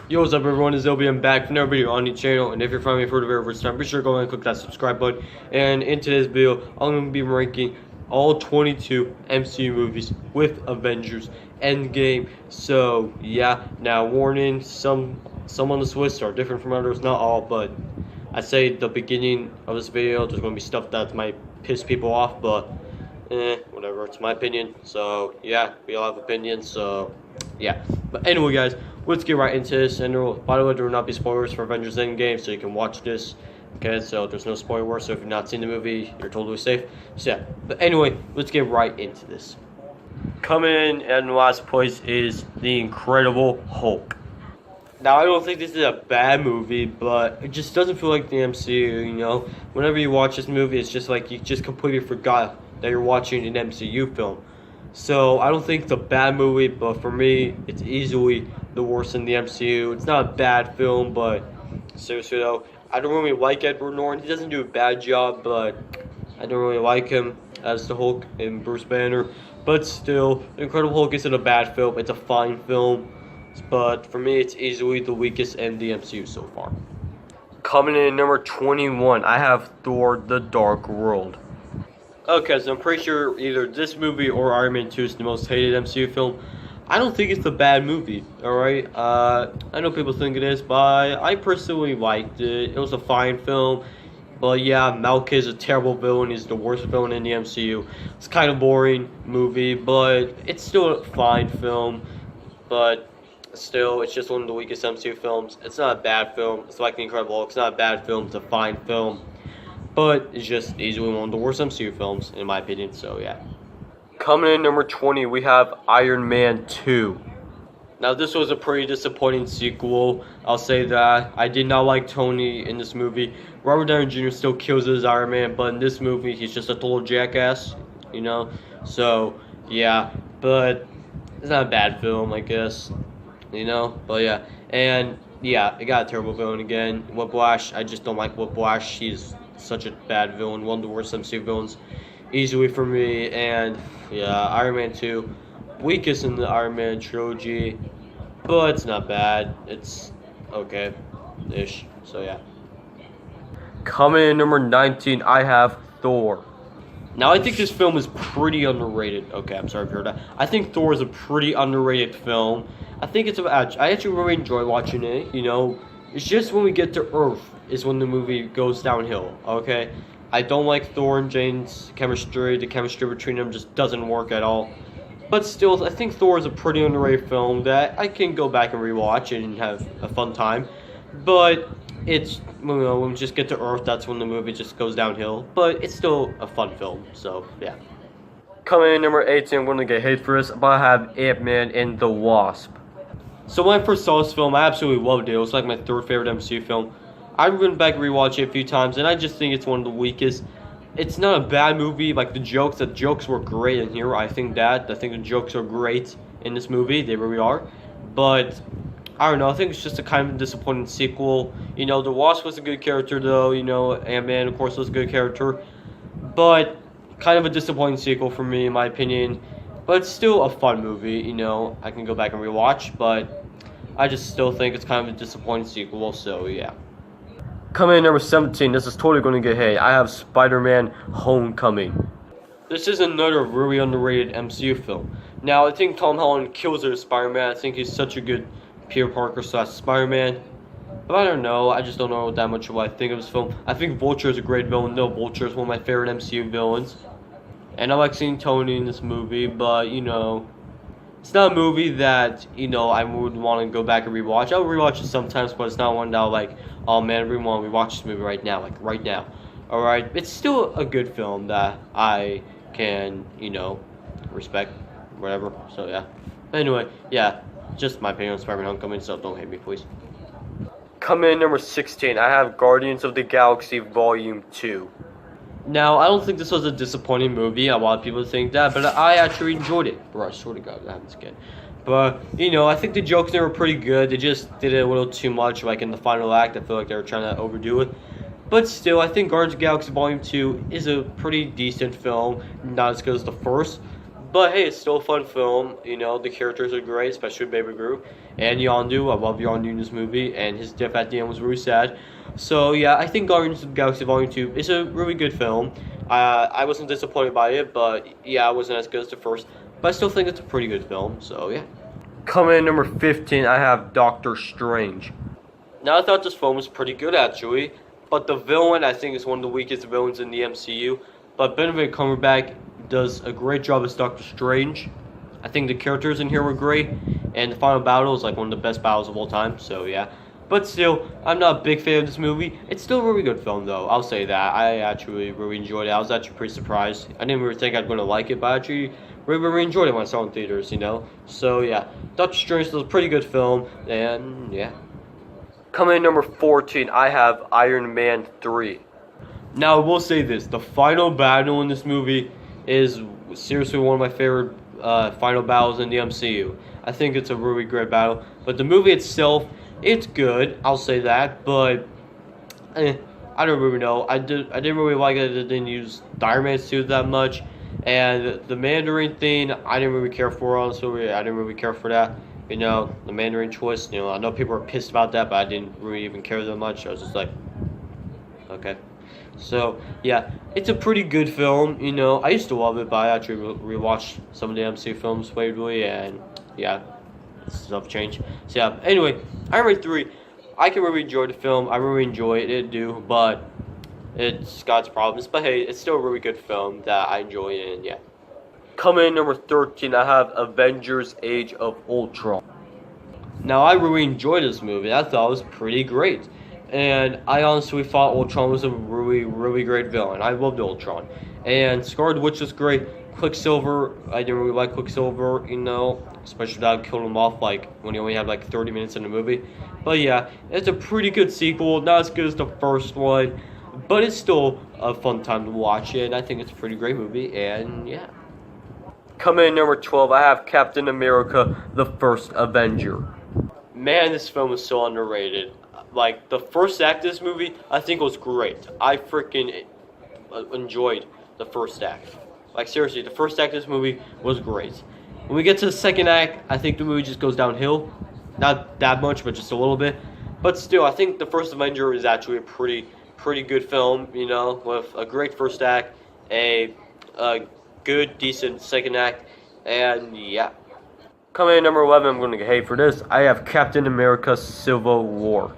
Yo, what's up everyone, it's LB. I'm back for another video on the channel, and if you're finding me for the very first time, be sure to go ahead and click that subscribe button. And in today's video, I'm going to be ranking all 22 MCU movies with Avengers Endgame. So yeah, now warning, some on this list are different from others, not all, but I say the beginning of this video, there's going to be stuff that might piss people off, but whatever, it's my opinion. So yeah, we all have opinions, so yeah. But anyway guys, let's get right into this. And by the way, there will not be spoilers for Avengers Endgame, so you can watch this. Okay, so there's no spoilers, so if you've not seen the movie, you're totally safe. So yeah, but anyway, let's get right into this. Coming in at the last place is The Incredible Hulk. Now, I don't think this is a bad movie, but it just doesn't feel like the MCU, you know? Whenever you watch this movie, it's just like you just completely forgot that you're watching an MCU film. So, I don't think it's a bad movie, but for me, it's easily the worst in the MCU. It's not a bad film, but seriously though, I don't really like Edward Norton. He doesn't do a bad job, but I don't really like him as the Hulk in Bruce Banner. But still, The Incredible Hulk isn't a bad film. It's a fine film. But for me, it's easily the weakest in the MCU so far. Coming in at number 21, I have Thor: The Dark World. Okay, so I'm pretty sure either this movie or Iron Man 2 is the most hated MCU film. I don't think it's a bad movie, alright? I know people think it is, but I personally liked it. It was a fine film. But yeah, Malk is a terrible villain. He's the worst villain in the MCU. It's kind of boring movie, but it's still a fine film. But still, it's just one of the weakest MCU films. It's not a bad film. It's like The Incredible Hulk. It's not a bad film. It's a fine film. But it's just easily one of the worst MCU films, in my opinion. So, yeah. Coming in number 20, we have Iron Man 2. Now, this was a pretty disappointing sequel. I'll say that. I did not like Tony in this movie. Robert Downey Jr. still kills his Iron Man, but in this movie, he's just a total jackass, you know? So, yeah. But it's not a bad film, I guess. You know, but yeah, and yeah, it got a terrible villain again. Whiplash, I just don't like Whiplash. He's such a bad villain, one of the worst MCU villains, easily for me. And yeah, Iron Man 2, weakest in the Iron Man trilogy, but it's not bad. It's okay-ish. So yeah. Coming in number 19, I have Thor. Now, I think this film is pretty underrated. Okay, I'm sorry if you heard that. I think Thor is a pretty underrated film. I think I actually really enjoy watching it, you know. It's just when we get to Earth is when the movie goes downhill, okay? I don't like Thor and Jane's chemistry. The chemistry between them just doesn't work at all. But still, I think Thor is a pretty underrated film that I can go back and rewatch and have a fun time. But it's, you know, when we just get to Earth, that's when the movie just goes downhill. But it's still a fun film, so yeah. Coming in number 18, I'm going to get hate for this, but I have AntMan and the Wasp. So when I first saw this film, I absolutely loved it. It was like my third favorite MCU film. I went back and rewatched it a few times, and I just think it's one of the weakest. It's not a bad movie. Like the jokes were great in here. I think the jokes are great in this movie. They really are. But I don't know, I think it's just a kind of disappointing sequel. You know, the Wasp was a good character though, you know, Ant-Man of course was a good character. But kind of a disappointing sequel for me in my opinion. But it's still a fun movie, you know, I can go back and rewatch, but I just still think it's kind of a disappointing sequel, so yeah. Coming in number 17, this is totally going to get hate. I have SpiderMan Homecoming. This is another really underrated MCU film. Now, I think Tom Holland kills it as Spider-Man. I think he's such a good Peter Parker / Spider-Man. But I don't know. I just don't know that much of what I think of this film. I think Vulture is a great villain. No, Vulture is one of my favorite MCU villains. And I like seeing Tony in this movie, but, you know, it's not a movie that, you know, I would want to go back and rewatch. I would rewatch it sometimes, but it's not one that I'm like, oh man, we want to rewatch this movie right now, like right now. Alright, it's still a good film that I can, you know, respect, whatever, so yeah. Anyway, yeah. Just my opinion on Spider-Man Homecoming, so don't hate me, please. Coming in number 16, I have Guardians of the Galaxy Volume 2. Now, I don't think this was a disappointing movie. A lot of people think that, but I actually enjoyed it. Bro, I swear to God, that happens again. But, you know, I think the jokes there were pretty good. They just did it a little too much, like in the final act. I feel like they were trying to overdo it. But still, I think Guardians of the Galaxy Volume 2 is a pretty decent film. Not as good as the first. But hey, it's still a fun film. You know, the characters are great, especially Baby Groot and Yondu. I love Yondu in this movie, and his death at the end was really sad. So yeah, I think Guardians of the Galaxy Volume 2 is a really good film. I wasn't disappointed by it, but yeah, it wasn't as good as the first. But I still think it's a pretty good film. So yeah. Coming in number 15, I have Doctor Strange. Now I thought this film was pretty good actually, but the villain I think is one of the weakest villains in the MCU. But Benedict Cumberbatch does a great job as Doctor Strange. I think the characters in here were great, and the final battle is like one of the best battles of all time. So yeah, but still, I'm not a big fan of this movie. It's still a really good film though. I'll say that. I actually really enjoyed it. I was actually pretty surprised. I didn't really think I'd going to like it, but I actually really enjoyed it when I saw it in theaters. You know. So yeah, Doctor Strange is a pretty good film, and yeah. Coming in number 14, I have Iron Man 3. Now, I will say this. The final battle in this movie is seriously one of my favorite final battles in the MCU. I think it's a really great battle. But the movie itself, it's good. I'll say that. But, I don't really know. I didn't really like that it didn't use the Iron Man suit that much. And the Mandarin thing, I didn't really care for, honestly. I didn't really care for that. You know, the Mandarin choice, you know, I know people are pissed about that, but I didn't really even care that much. I was just like, okay. So, yeah, it's a pretty good film, you know. I used to love it, but I actually rewatched some of the MC films lately, and, yeah, stuff changed. So, yeah, anyway, Iron Man 3, I can really enjoy the film. I really enjoy it, but it's got its problems. But, hey, it's still a really good film that I enjoy, and, yeah. Coming in number 13, I have Avengers Age of Ultron. Now, I really enjoyed this movie. I thought it was pretty great. And I honestly thought Ultron was a really, really great villain. I loved Ultron. And Scarlet Witch was great. Quicksilver, I didn't really like Quicksilver, you know, especially that killed him off like when he only had like 30 minutes in the movie. But yeah, it's a pretty good sequel. Not as good as the first one, but it's still a fun time to watch it. And I think it's a pretty great movie. And yeah. Coming in number 12, I have Captain America, the First Avenger. Man, this film is so underrated. Like, the first act of this movie, I think was great. I freaking enjoyed the first act. Like, seriously, the first act of this movie was great. When we get to the second act, I think the movie just goes downhill. Not that much, but just a little bit. But still, I think the First Avenger is actually a pretty good film, you know, with a great first act, a good, decent second act, and yeah. Coming in number 11, I'm going to get hate for this. I have Captain America Civil War.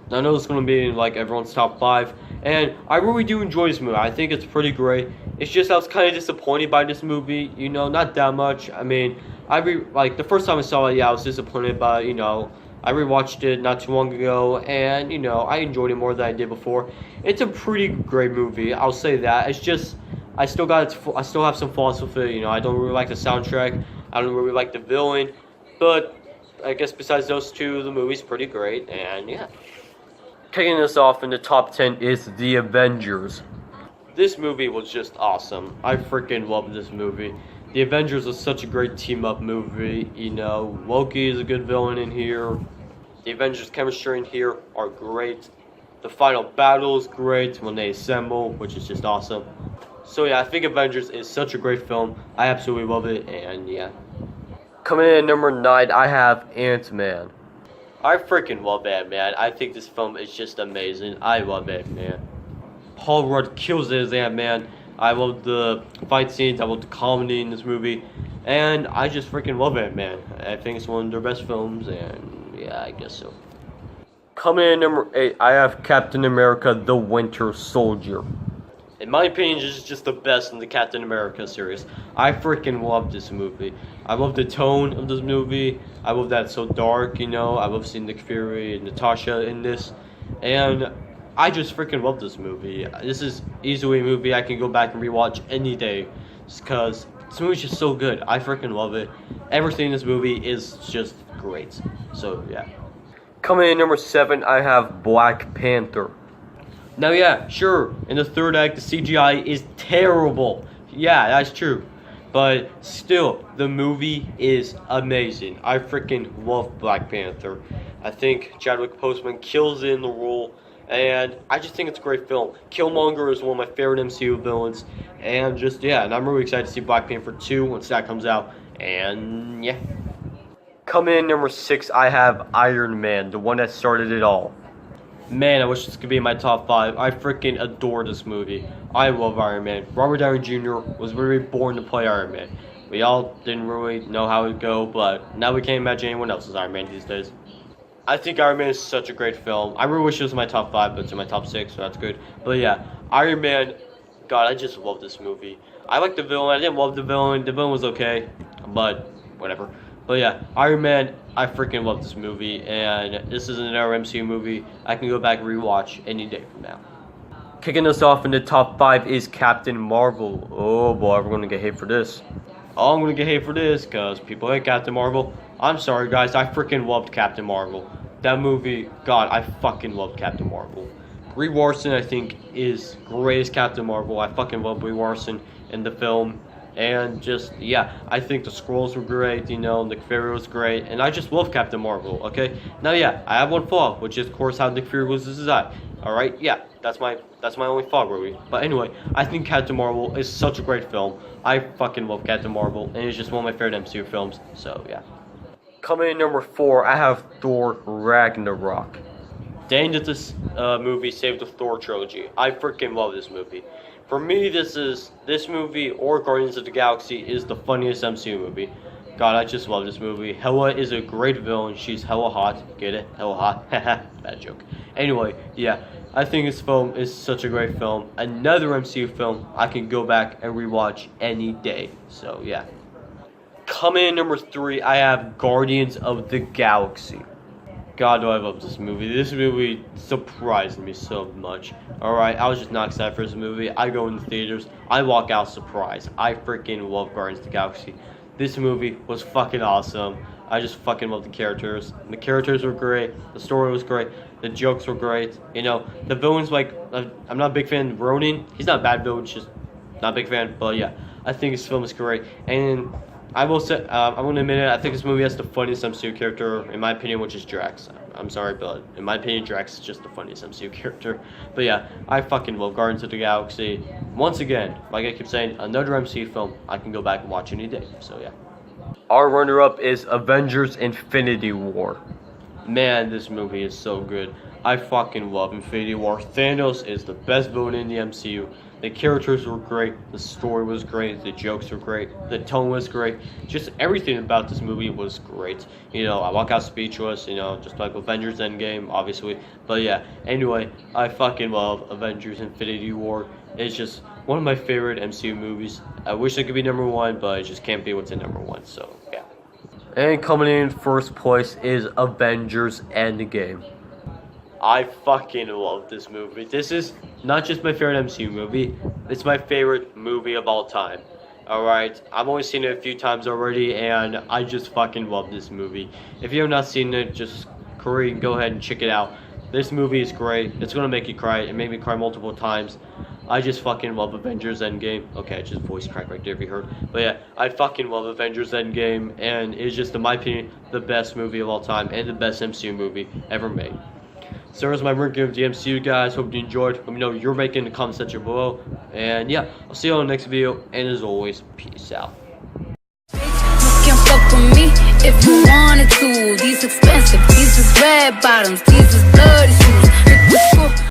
I know it's going to be in like everyone's top 5, and I really do enjoy this movie. I think it's pretty great. It's just I was kind of disappointed by this movie, you know, not that much. I mean, like the first time I saw it, yeah, I was disappointed, but you know, I rewatched it not too long ago, and you know, I enjoyed it more than I did before. It's a pretty great movie, I'll say that. It's just I still have some flaws with it. You know, I don't really like the soundtrack. I don't really like the villain, but I guess besides those two, the movie's pretty great, and yeah. Kicking this off in the top 10 is The Avengers. This movie was just awesome. I freaking love this movie. The Avengers is such a great team-up movie. You know, Loki is a good villain in here. The Avengers' chemistry in here are great. The final battle is great when they assemble, which is just awesome. So yeah, I think Avengers is such a great film. I absolutely love it, and yeah. Coming in at number 9, I have AntMan. I freaking love AntMan. I think this film is just amazing. I love AntMan. Paul Rudd kills it as AntMan. I love the fight scenes. I love the comedy in this movie. And I just freaking love AntMan. I think it's one of their best films, and yeah, I guess so. Coming in at number 8, I have Captain America, the Winter Soldier. In my opinion, this is just the best in the Captain America series. I freaking love this movie. I love the tone of this movie. I love that it's so dark, you know. I love seeing Nick Fury and Natasha in this. And I just freaking love this movie. This is easily a movie I can go back and rewatch any day. Because this movie's just so good. I freaking love it. Everything in this movie is just great. So, yeah. Coming in number 7, I have Black Panther. Now, yeah, sure, in the third act, the CGI is terrible. Yeah, that's true. But still, the movie is amazing. I freaking love Black Panther. I think Chadwick Boseman kills it in the role. and I just think it's a great film. Killmonger is one of my favorite MCU villains, and just yeah, and I'm really excited to see Black Panther 2 once that comes out, and yeah. Coming in number 6, I have Iron Man, the one that started it all. Man, I wish this could be in my top 5. I freaking adore this movie. I love Iron Man. Robert Downey Jr. was really born to play Iron Man. We all didn't really know how it would go, but now we can't imagine anyone else as Iron Man these days. I think Iron Man is such a great film. I really wish it was in my top 5, but it's in my top 6, so that's good. But yeah, Iron Man, God, I just love this movie. I like the villain. I didn't love the villain. The villain was okay, but whatever. But yeah, Iron Man, I freaking love this movie, and this is another MCU movie I can go back and rewatch any day from now. Kicking us off in the top 5 is Captain Marvel. Oh boy, we're gonna get hate for this. Oh, I'm gonna get hate for this because people hate Captain Marvel. I'm sorry, guys. I freaking loved Captain Marvel. That movie, God, I fucking loved Captain Marvel. Brie Larson, I think, is great as Captain Marvel. I fucking love Brie Larson in the film. And just, yeah, I think the Skrulls were great, you know, Nick Fury was great, and I just love Captain Marvel, okay? Now, yeah, I have one flaw, which is, of course, how Nick Fury loses his eye, alright? Yeah, that's my only flaw, really. But anyway, I think Captain Marvel is such a great film. I fucking love Captain Marvel, and it's just one of my favorite MCU films, so, yeah. Coming in number 4, I have Thor Ragnarok. Dang, did this movie save the Thor trilogy. I freaking love this movie. For me, this movie or Guardians of the Galaxy is the funniest MCU movie. God, I just love this movie. Hela is a great villain. She's hella hot. Get it? Hella hot. Bad joke. Anyway, yeah, I think this film is such a great film. Another MCU film I can go back and rewatch any day. So, yeah. Coming in number 3, I have Guardians of the Galaxy. God, do I love this movie. This movie surprised me so much. Alright, I was just not excited for this movie. I go in the theaters. I walk out surprised. I freaking love Guardians of the Galaxy. This movie was fucking awesome. I just fucking love the characters. The characters were great. The story was great. The jokes were great. You know, the villains, like, I'm not a big fan of Ronin. He's not a bad villain, just not a big fan. But yeah, I think this film is great. And I will say, I'm going to admit it, I think this movie has the funniest MCU character, in my opinion, which is Drax. I'm sorry, but in my opinion, Drax is just the funniest MCU character. But yeah, I fucking love Guardians of the Galaxy. Once again, like I keep saying, another MCU film I can go back and watch any day. So yeah. Our runner-up is Avengers Infinity War. Man, this movie is so good. I fucking love Infinity War. Thanos is the best villain in the MCU. The characters were great, the story was great, the jokes were great, the tone was great. Just everything about this movie was great. You know, I walk out speechless, you know, just like Avengers Endgame, obviously. But yeah, anyway, I fucking love Avengers Infinity War. It's just one of my favorite MCU movies. I wish it could be number 1, but it just can't be what's in number 1, so yeah. And coming in first place is Avengers Endgame. I fucking love this movie. This is not just my favorite MCU movie, it's my favorite movie of all time. Alright, I've only seen it a few times already, and I just fucking love this movie. If you have not seen it, just hurry and go ahead and check it out. This movie is great. It's gonna make you cry. It made me cry multiple times. I just fucking love Avengers Endgame. Okay, I just voice crack right there if you heard. But yeah, I fucking love Avengers Endgame, and it's just, in my opinion, the best movie of all time, and the best MCU movie ever made. So there's my ranking of the MCU, guys. Hope you enjoyed. Let me know your ranking in the comment section below. And yeah, I'll see you on the next video. And as always, peace out. You can fuck with me if you wanted to. These expensive, these is red bottoms, these is bloody shoes.